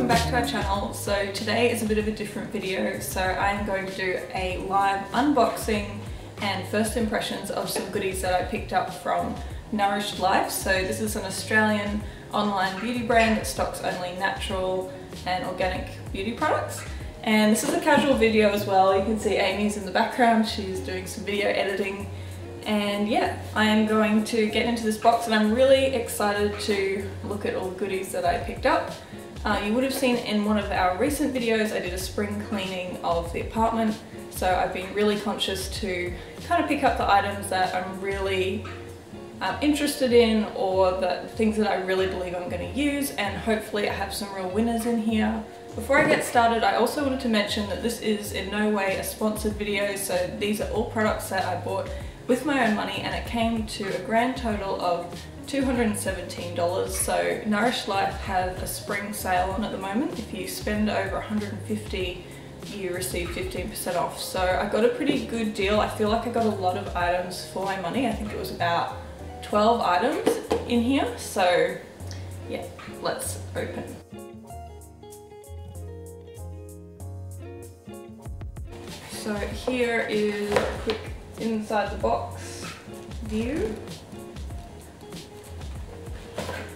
welcome back to our channel. So today is a bit of a different video. So I'm going to do a live unboxing and first impressions of some goodies that I picked up from Nourished Life. So this is an Australian online beauty brand that stocks only natural and organic beauty products. And this is a casual video as well. You can see Amy's in the background. She's doing some video editing. And yeah, I am going to get into this box and I'm really excited to look at all the goodies that I picked up. You would have seen in one of our recent videos I did a spring cleaning of the apartment, so I've been really conscious to kind of pick up the items that I'm really interested in, or the things that I really believe I'm going to use, and hopefully I have some real winners in here. Before I get started, I also wanted to mention that this is in no way a sponsored video, so these are all products that I bought with my own money and it came to a grand total of $217. So Nourished Life have a spring sale on at the moment. If you spend over $150, you receive 15% off. So I got a pretty good deal. I feel like I got a lot of items for my money. I think it was about 12 items in here. So yeah, let's open. So here is a quick inside the box view.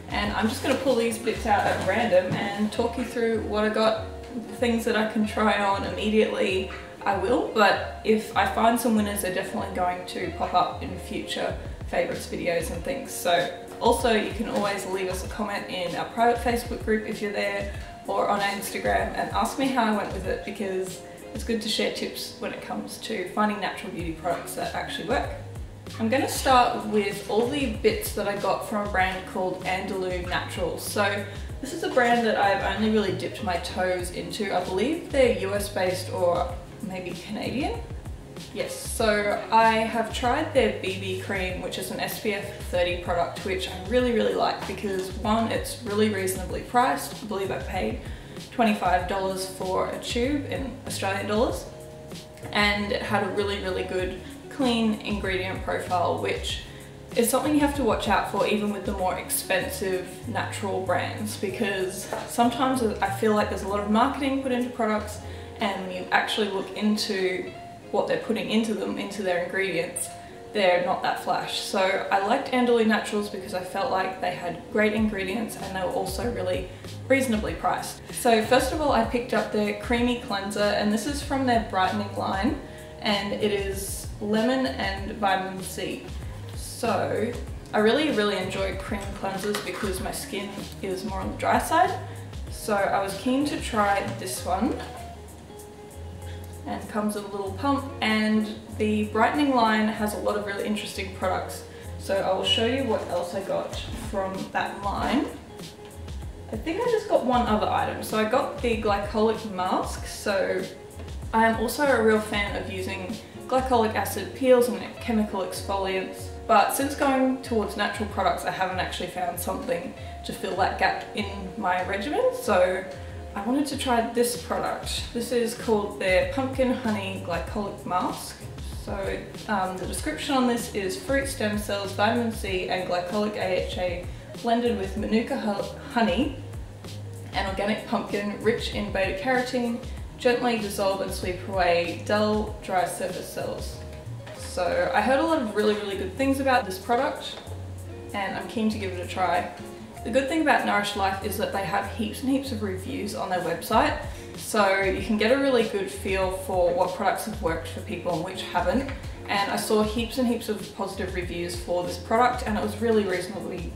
And I'm just going to pull these bits out at random and talk you through what I got. Things that I can try on immediately, I will, but if I find some winners, they're definitely going to pop up in future favorites videos and things. So also you can always leave us a comment in our private Facebook group if you're there, or on our Instagram, and ask me how I went with it, because it's good to share tips when it comes to finding natural beauty products that actually work. I'm going to start with all the bits that I got from a brand called Andalou Naturals. So this is a brand that I've only really dipped my toes into. I believe they're US based or maybe Canadian. Yes, so I have tried their BB cream, which is an SPF 30 product, which I really like, because one, it's really reasonably priced. I believe I paid $25 for a tube in Australian dollars, and it had a really good clean ingredient profile, which is something you have to watch out for even with the more expensive natural brands, because sometimes I feel like there's a lot of marketing put into products, and when you actually look into what they're putting into them, into their ingredients, they're not that flash. So I liked Andalou Naturals because I felt like they had great ingredients and they were also really reasonably priced. So first of all, I picked up their creamy cleanser, and this is from their Brightening line, and it is lemon and vitamin C. So I really enjoy cream cleansers because my skin is more on the dry side. So I was keen to try this one, and comes with a little pump, and the Brightening line has a lot of really interesting products. So I will show you what else I got from that line. I think I just got one other item. So I got the Glycolic mask. So I am also a real fan of using glycolic acid peels and chemical exfoliants, but since going towards natural products, I haven't actually found something to fill that gap in my regimen. So I wanted to try this product. This is called their Pumpkin Honey Glycolic Mask. So the description on this is fruit stem cells, vitamin C and glycolic AHA blended with Manuka honey and organic pumpkin, rich in beta carotene, gently dissolve and sweep away dull, dry surface cells. So I heard a lot of really good things about this product, and I'm keen to give it a try. The good thing about Nourished Life is that they have heaps and heaps of reviews on their website, so you can get a really good feel for what products have worked for people and which haven't. And I saw heaps and heaps of positive reviews for this product, and it was really reasonably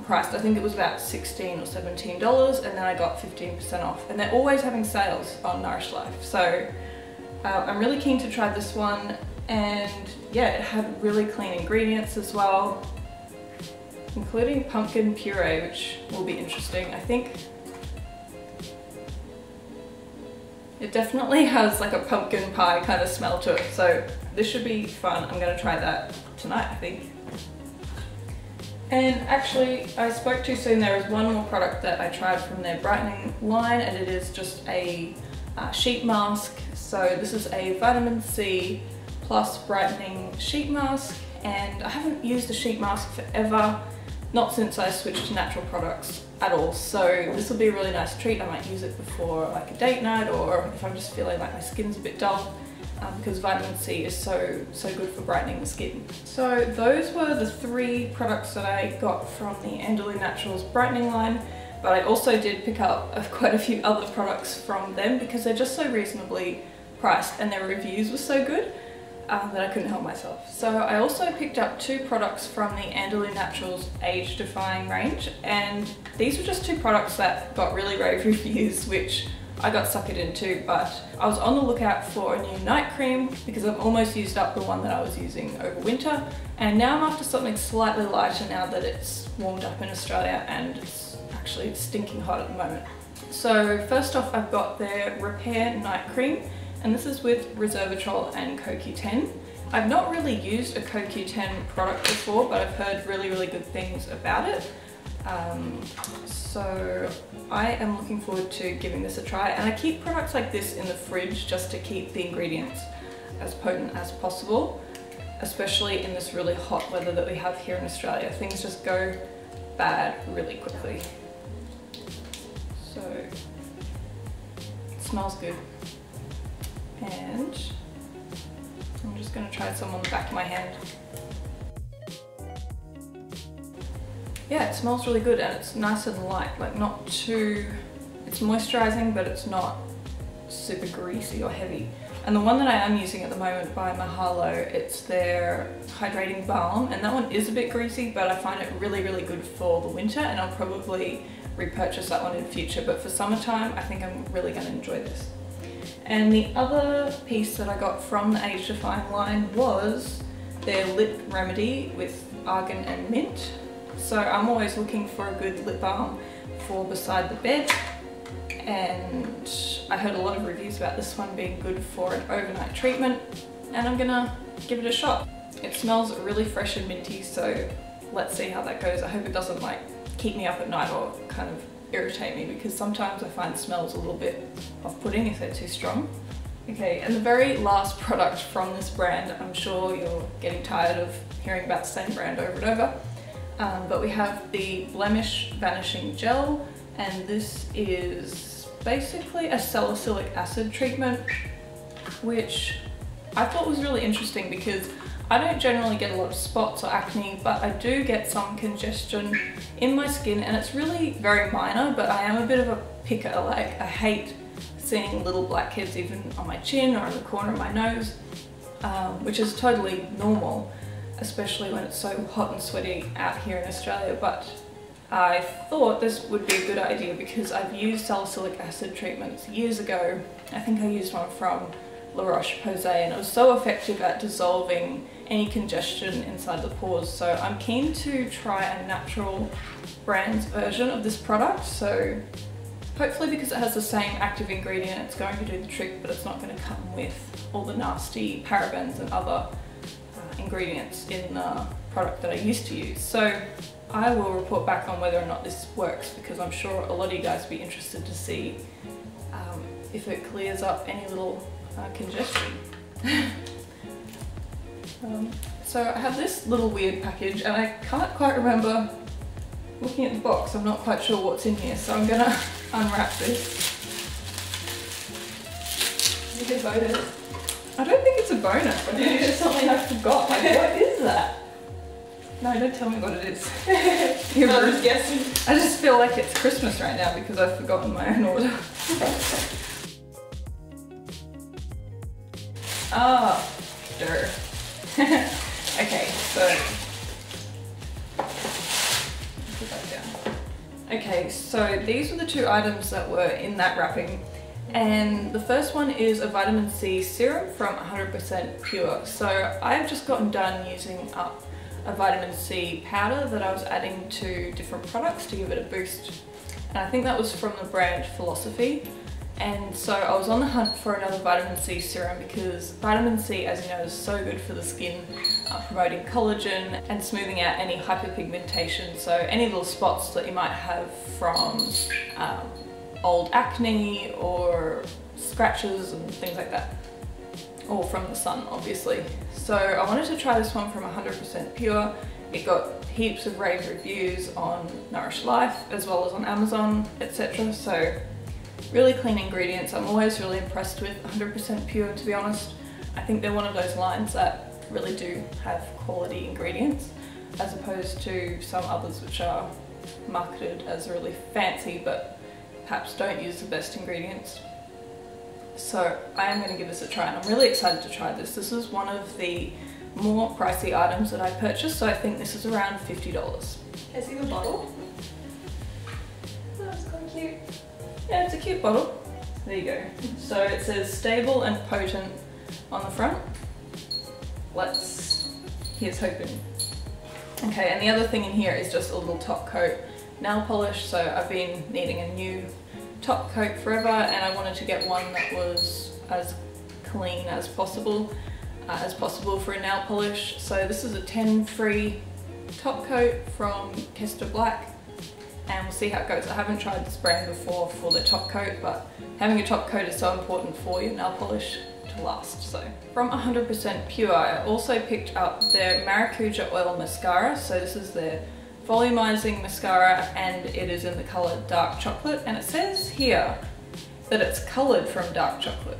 priced. I think it was about $16 or $17, and then I got 15% off. And they're always having sales on Nourished Life, so I'm really keen to try this one. And yeah, it had really clean ingredients as well, including pumpkin puree, which will be interesting. I think it definitely has like a pumpkin pie kind of smell to it, so this should be fun. I'm going to try that tonight, I think. And actually, I spoke too soon. There is one more product that I tried from their Brightening line, and it is just a sheet mask. So this is a vitamin C plus brightening sheet mask, and I haven't used a sheet mask forever. Not since I switched to natural products. at all. So this will be a really nice treat. I might use it before like a date night, or if I'm just feeling like my skin's a bit dull, because vitamin C is so good for brightening the skin. So those were the 3 products that I got from the Andalou Naturals brightening line, but I also did pick up quite a few other products from them because they're just so reasonably priced and their reviews were so good that I couldn't help myself. So I also picked up 2 products from the Andalou Naturals Age Defying range, and these were just 2 products that got really rave reviews, which I got suckered into, but I was on the lookout for a new night cream because I've almost used up the one that I was using over winter, and now I'm after something slightly lighter now that it's warmed up in Australia and it's actually stinking hot at the moment. So first off, I've got their Repair Night Cream, and this is with Resveratrol and CoQ10. I've not really used a CoQ10 product before, but I've heard really good things about it. So I am looking forward to giving this a try, and I keep products like this in the fridge just to keep the ingredients as potent as possible, especially in this really hot weather that we have here in Australia. Things just go bad really quickly. So it smells good, and I'm just going to try some on the back of my hand. Yeah, it smells really good, and it's nice and light, like not too, it's moisturizing, but it's not super greasy or heavy. And the one that I am using at the moment by Mahalo, it's their Hydrating Balm, and that one is a bit greasy, but I find it really good for the winter, and I'll probably repurchase that one in future. But for summertime, I think I'm really going to enjoy this. And the other piece that I got from the Age Defying line was their lip remedy with argan and mint. So I'm always looking for a good lip balm for beside the bed, and I heard a lot of reviews about this one being good for an overnight treatment, and I'm gonna give it a shot. It smells really fresh and minty, so let's see how that goes. I hope it doesn't like keep me up at night or kind of irritate me, because sometimes I find smells a little bit off-putting if they're too strong. Okay, and the very last product from this brand, I'm sure you're getting tired of hearing about the same brand over and over. But we have the Blemish Vanishing Gel, and this is basically a salicylic acid treatment, which I thought was really interesting because I don't generally get a lot of spots or acne, but I do get some congestion in my skin, and it's really very minor, but I am a bit of a picker. Like, I hate seeing little blackheads even on my chin or in the corner of my nose, which is totally normal, especially when it's so hot and sweaty out here in Australia. But I thought this would be a good idea because I've used salicylic acid treatments years ago. I think I used one from La Roche-Posay, and it was so effective at dissolving any congestion inside the pores. So I'm keen to try a natural brand's version of this product. So hopefully, because it has the same active ingredient, it's going to do the trick, but it's not going to come with all the nasty parabens and other ingredients in the product that I used to use. So I will report back on whether or not this works, because I'm sure a lot of you guys will be interested to see if it clears up any little congestion. So I have this little weird package, and I can't quite remember, looking at the box, I'm not quite sure what's in here, so I'm gonna unwrap this. Is it a bonus? I don't think it's a bonus, I think it's just something I forgot. Like, what is that? No, don't tell me what it is. You're just guessing. I just feel like it's Christmas right now because I've forgotten my own order. Ah, sure. Okay, so put that down. Okay, so these were the 2 items that were in that wrapping. And the first one is a vitamin C serum from 100% Pure. So I've just gotten done using up a vitamin C powder that I was adding to different products to give it a boost. And I think that was from the brand Philosophy. And so I was on the hunt for another vitamin C serum because vitamin C, as you know, is so good for the skin, promoting collagen and smoothing out any hyperpigmentation. So any little spots that you might have from old acne or scratches and things like that. or from the sun obviously. So I wanted to try this one from 100% pure. It got heaps of rave reviews on Nourished Life as well as on Amazon, etc. So really clean ingredients. I'm always really impressed with 100% pure, to be honest. I think they're one of those lines that really do have quality ingredients, as opposed to some others which are marketed as really fancy but perhaps don't use the best ingredients. So I am going to give this a try, and I'm really excited to try this. This is one of the more pricey items that I purchased, so I think this is around $50. Can I see the bottle? Oh, it's quite cute. Yeah, it's a cute bottle. There you go. So it says stable and potent on the front. Here's hoping. Okay, and the other thing in here is just a little top coat nail polish. So I've been needing a new top coat forever, and I wanted to get one that was as clean as possible for a nail polish. So this is a 10-free top coat from Kester Black, and we'll see how it goes. I haven't tried this brand before for the top coat, but having a top coat is so important for your nail polish to last. So from 100% pure, I also picked up their Maracuja oil mascara. So this is their volumizing mascara, and it is in the color dark chocolate, and it says here that it's colored from dark chocolate.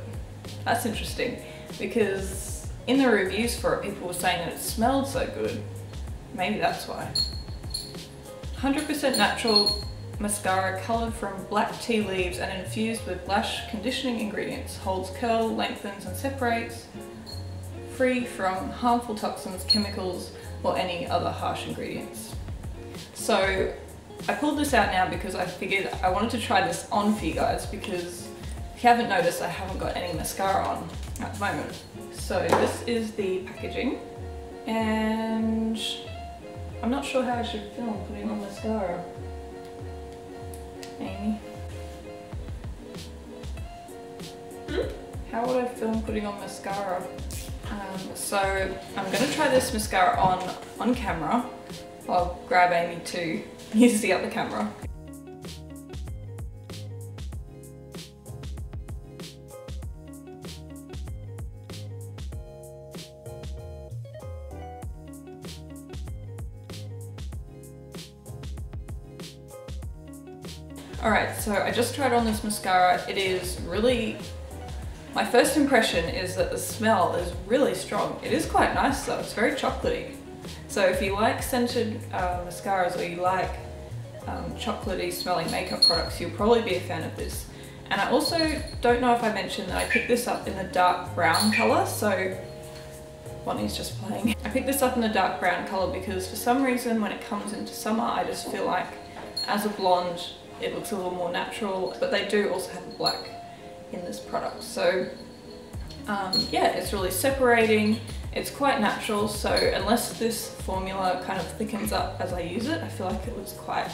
That's interesting, because in the reviews for it, people were saying that it smelled so good. Maybe that's why. 100% natural mascara colored from black tea leaves and infused with lash conditioning ingredients. Holds curl, lengthens and separates. Free from harmful toxins, chemicals or any other harsh ingredients. So I pulled this out now because I figured I wanted to try this on for you guys, because if you haven't noticed, I haven't got any mascara on at the moment. So this is the packaging, and I'm not sure how I should film putting on mascara. Amy? How would I film putting on mascara? So I'm going to try this mascara on camera. I'll grab Amy to use the other camera. Alright, so I just tried on this mascara. It is really, my first impression is that the smell is really strong. It is quite nice though, it's very chocolatey. So if you like scented mascaras, or you like chocolatey smelling makeup products, you'll probably be a fan of this. And I also don't know if I mentioned that I picked this up in the dark brown colour, so Bonnie's just playing. I picked this up in the dark brown colour because for some reason when it comes into summer, I just feel like as a blonde, it looks a little more natural, but they do also have black in this product. So yeah, it's really separating. It's quite natural, so unless this formula kind of thickens up as I use it, I feel like it was quite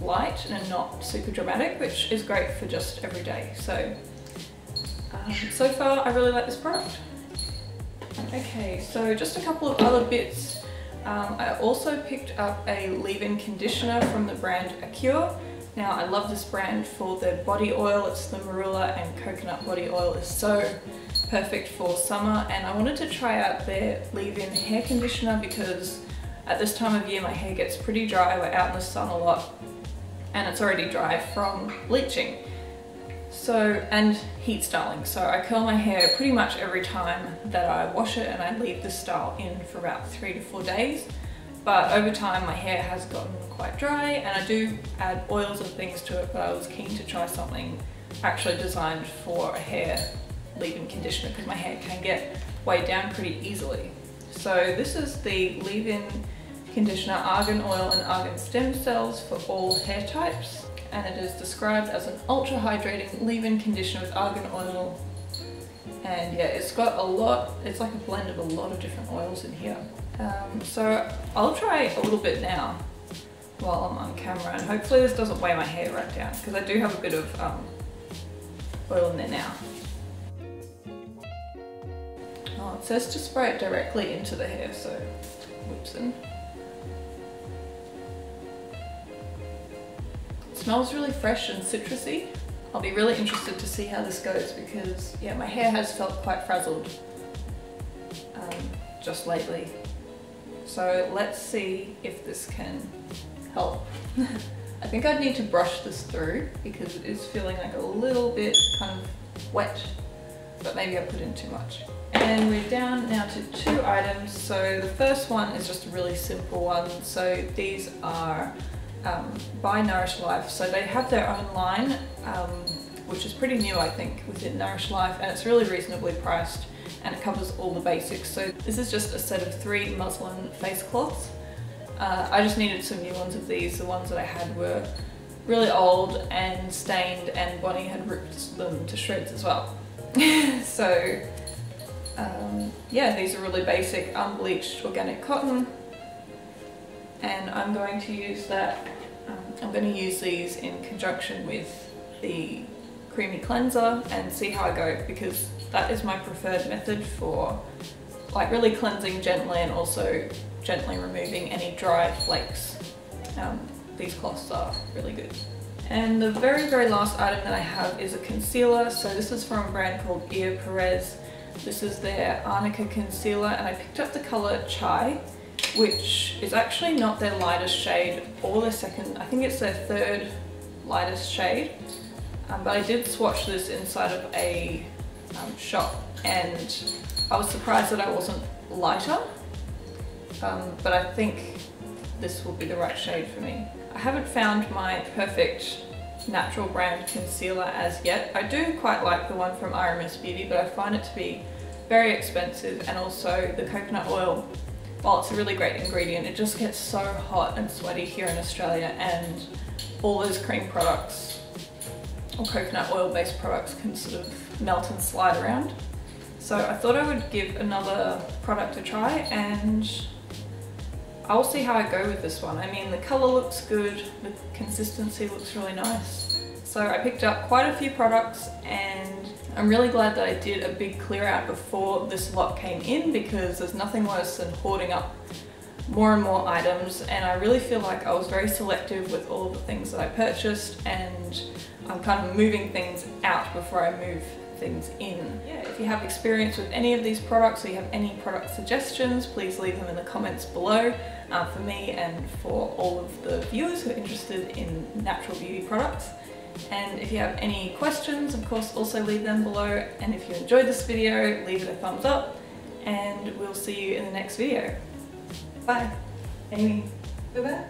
light and not super dramatic, which is great for just every day. So, so far I really like this product. Okay, so just a couple of other bits. I also picked up a leave-in conditioner from the brand Acure. Now I love this brand for their body oil. It's the marula and coconut body oil. Is so perfect for summer, and I wanted to try out their leave-in hair conditioner because at this time of year my hair gets pretty dry. We're out in the sun a lot and it's already dry from bleaching. So, and heat styling. So I curl my hair pretty much every time that I wash it, and I leave this style in for about 3 to 4 days. But over time my hair has gotten quite dry, and I do add oils and things to it, but I was keen to try something actually designed for a hair leave-in conditioner because my hair can get weighed down pretty easily. So this is the leave-in conditioner Argan oil and Argan stem cells for all hair types, and it is described as an ultra hydrating leave-in conditioner with argan oil. And yeah, it's got a lot, it's like a blend of a lot of different oils in here. So I'll try a little bit now while I'm on camera, and hopefully this doesn't weigh my hair right down because I do have a bit of oil in there now. Oh, it says to spray it directly into the hair, so whoops in. It smells really fresh and citrusy. I'll be really interested to see how this goes because yeah, my hair has felt quite frazzled just lately. So let's see if this can help. I think I'd need to brush this through because it is feeling like a little bit kind of wet, but maybe I put in too much. And we're down now to 2 items. So the first one is just a really simple one. So these are by Nourished Life. So they have their own line, which is pretty new I think within Nourished Life, and it's really reasonably priced and it covers all the basics. So this is just a set of 3 muslin face cloths. I just needed some new ones of these. The ones that I had were really old and stained, and Bonnie had ripped them to shreds as well. So yeah, these are really basic unbleached organic cotton, and I'm going to use that. I'm going to use these in conjunction with the creamy cleanser and see how I go, because that is my preferred method for like really cleansing gently and also gently removing any dry flakes. These cloths are really good. And the very last item that I have is a concealer. So this is from a brand called Perez. This is their Arnica concealer, and I picked up the colour Chai, which is actually not their lightest shade or their second, I think it's their 3rd lightest shade. But I did swatch this inside of a shop, and I was surprised that I wasn't lighter, but I think this will be the right shade for me. I haven't found my perfect natural brand concealer as yet. I do quite like the one from RMS Beauty, but I find it to be very expensive, and also the coconut oil, while it's a really great ingredient, it just gets so hot and sweaty here in Australia, and all those cream products or coconut oil based products can sort of melt and slide around. So I thought I would give another product a try, and I'll see how I go with this one. I mean, the colour looks good, the consistency looks really nice. So I picked up quite a few products, and I'm really glad that I did a big clear out before this lot came in, because there's nothing worse than hoarding up more and more items, and I really feel like I was very selective with all of the things that I purchased, and I'm kind of moving things out before I move things in. Yeah, if you have experience with any of these products, or you have any product suggestions, please leave them in the comments below for me and for all of the viewers who are interested in natural beauty products. And if you have any questions, of course, also leave them below. And if you enjoyed this video, leave it a thumbs up, and we'll see you in the next video. Bye. Amy. Bye-bye.